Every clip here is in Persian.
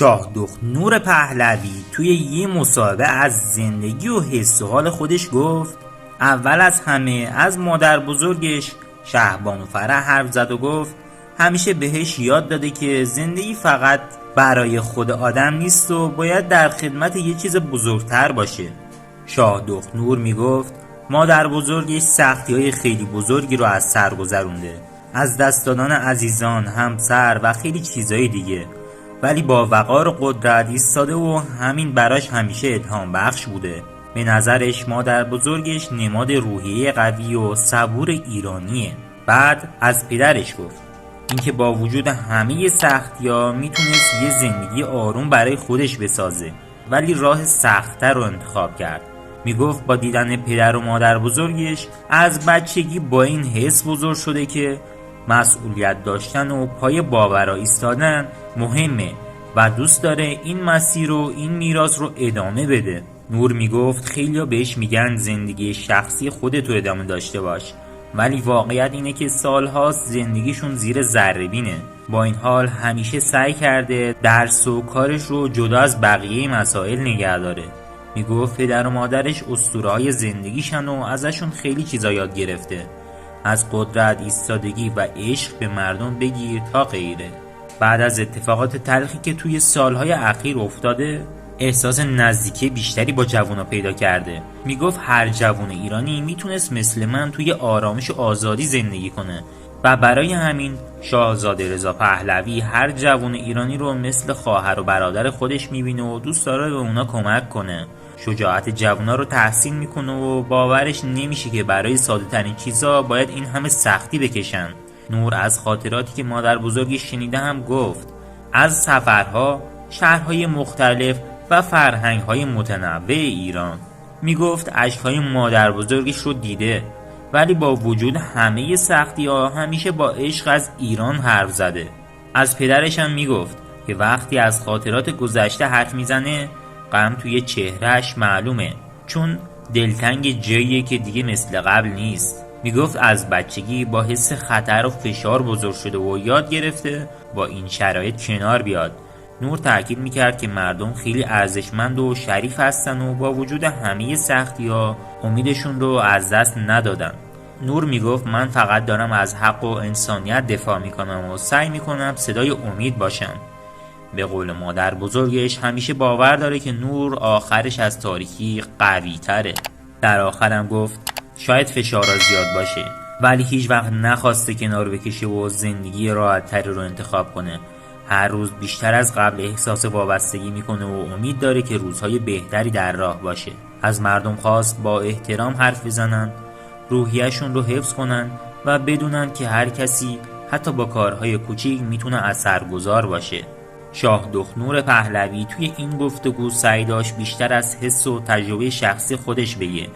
شاه دختنور پهلوی توی یه مصاحبه از زندگی و حس و حال خودش گفت اول از همه از مادر بزرگش شهبانو فرح حرف زد و گفت همیشه بهش یاد داده که زندگی فقط برای خود آدم نیست و باید در خدمت یه چیز بزرگتر باشه. شاه دختنور میگفت مادر بزرگش سختی‌های خیلی بزرگی رو از سر گذرونده، از دست دادن عزیزان، همسر و خیلی چیزای دیگه، ولی با وقار و قدرت ایستاده و همین براش همیشه الهام بخش بوده. به نظرش مادر بزرگش نماد روحیه قوی و صبور ایرانیه. بعد از پدرش گفت اینکه با وجود همه سختی‌ها میتونست یه زندگی آروم برای خودش بسازه، ولی راه سخت‌تر رو انتخاب کرد. میگفت با دیدن پدر و مادر بزرگش از بچگی با این حس بزرگ شده که مسئولیت داشتن و پای باورا ایستادن مهمه و دوست داره این مسیر و این میراث رو ادامه بده. نور میگفت خیلیا بهش میگن زندگی شخصی خودتو ادامه داشته باش، ولی واقعیت اینه که سالهاست زندگیشون زیر ذره‌بینه. با این حال همیشه سعی کرده درس و کارش رو جدا از بقیه مسائل نگه داره. میگفت پدر و مادرش اسطوره‌های زندگیشن و ازشون خیلی چیزا یاد گرفته، از قدرت، ایستادگی و عشق به مردم بگیر تا غیره. بعد از اتفاقات تلخی که توی سالهای اخیر افتاده احساس نزدیکی بیشتری با جوونا پیدا کرده. میگفت هر جوون ایرانی میتونست مثل من توی آرامش و آزادی زندگی کنه و برای همین شاهزاده رضا پهلوی هر جوون ایرانی رو مثل خواهر و برادر خودش میبینه و دوست داره به اونا کمک کنه. شجاعت جوونا رو تحسین میکنه و باورش نمیشه که برای ساده ترین چیزا باید این همه سختی بکشن. نور از خاطراتی که مادر بزرگش شنیده هم گفت از سفرها، شهرهای مختلف و فرهنگ‌های متنوع ایران. میگفت اشک‌های مادر بزرگش رو دیده، ولی با وجود همه سختی‌ها همیشه با عشق از ایران حرف زده. از پدرش هم میگفت که وقتی از خاطرات گذشته حرف میزنه غم توی چهرهش معلومه، چون دلتنگ جاییه که دیگه مثل قبل نیست. میگفت از بچگی با حس خطر و فشار بزرگ شده و یاد گرفته با این شرایط کنار بیاد. نور تأکید میکرد که مردم خیلی ارزشمند و شریف هستن و با وجود همه سختی‌ها امیدشون رو از دست ندادن. نور میگفت من فقط دارم از حق و انسانیت دفاع میکنم و سعی میکنم صدای امید باشم. به قول مادر بزرگش همیشه باور داره که نور آخرش از تاریکی قوی تره. در آخرم گفت شاید فشارها زیاد باشه، ولی هیچ وقت نخواسته کنار بکشه و زندگی راحت تری رو انتخاب کنه. هر روز بیشتر از قبل احساس وابستگی میکنه و امید داره که روزهای بهتری در راه باشه. از مردم خواست با احترام حرف بزنن، روحیه‌شون رو حفظ کنن و بدونن که هر کسی حتی با کارهای کوچیک میتونه اثرگذار باشه. شاه دختنور پهلوی توی این گفتگو سعی داشت بیشتر از حس و تجربه شخصی خودش بگه،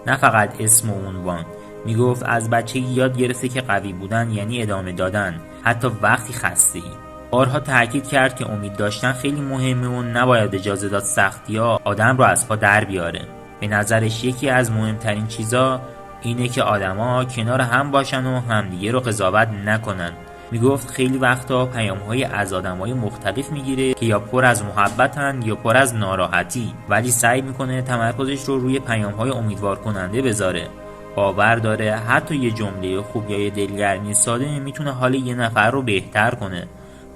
نه فقط اسم و عنوان. میگفت از بچگی یاد گرفته که قوی بودن یعنی ادامه دادن حتی وقتی خسته‌ای. بارها تأکید کرد که امید داشتن خیلی مهمه و نباید اجازه داد سختی‌ها آدم رو از پا در بیاره. به نظرش یکی از مهمترین چیزا اینه که آدما کنار هم باشن و همدیگه رو قضاوت نکنن. میگفت خیلی وقتا پیام‌های از آدم‌های مختلف میگیره که یا پر از محبتن یا پر از ناراحتی، ولی سعی میکنه تمرکزش رو روی پیام‌های امیدوار کننده بذاره. باور داره حتی یه جمله خوب یا یه دلگرمی ساده میتونه حال یه نفر رو بهتر کنه.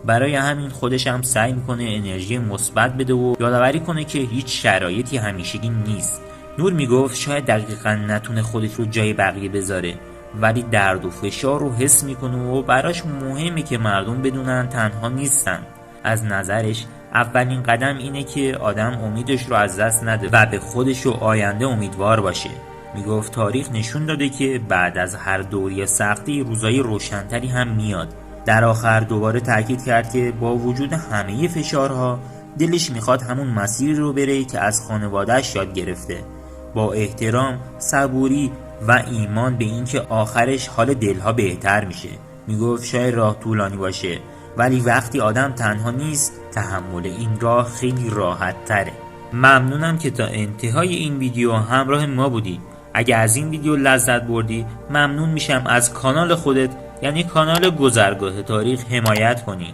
برای همین خودش هم سعی میکنه انرژی مثبت بده و یادآوری کنه که هیچ شرایطی همیشگی نیست. نور میگفت شاید دقیقاً نتونه خودش رو جای بقیه بذاره، ولی درد و فشار رو حس میکنه و براش مهمه که مردم بدونن تنها نیستن. از نظرش اولین قدم اینه که آدم امیدش رو از دست نده و به خودش و آینده امیدوار باشه. میگفت تاریخ نشون داده که بعد از هر دوری سختی روزای روشنتری هم میاد. در آخر دوباره تاکید کرد که با وجود همه فشارها دلش میخواد همون مسیری رو بره که از خانواده‌اش یاد گرفته، با احترام، صبوری و ایمان به این که آخرش حال دلها بهتر میشه. میگفت شاید راه طولانی باشه، ولی وقتی آدم تنها نیست تحمل این راه خیلی راحت تره. ممنونم که تا انتهای این ویدیو همراه ما بودی. اگه از این ویدیو لذت بردی ممنون میشم از کانال خودت یعنی کانال گذرگاه تاریخ حمایت کنی.